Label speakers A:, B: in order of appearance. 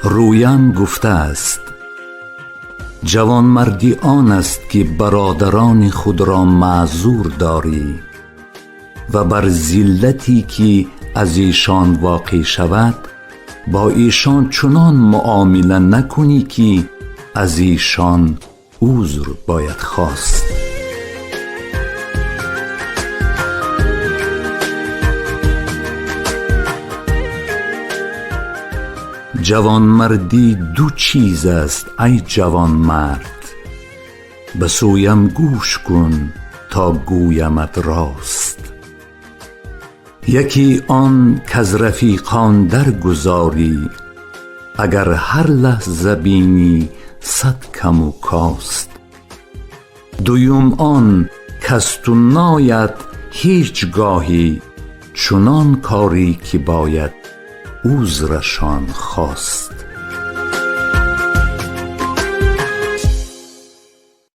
A: رویان گفته است: جوانمردی آن است که برادران خود را معذور داری و بر ذلتی که از ایشان واقع شود با ایشان چنان معامله نکنی که از ایشان عذر باید خواست. جوانمردی دو چیز است ای جوانمرد، به سویم گوش کن تا گویمت راست. یکی آن کز رفیقان درگذاری، اگر هر لحظه بینی صد کم و کاست. دویم آن کز تو ناید هیچ گاهی، چنان کاری که باید عذرشان خواست.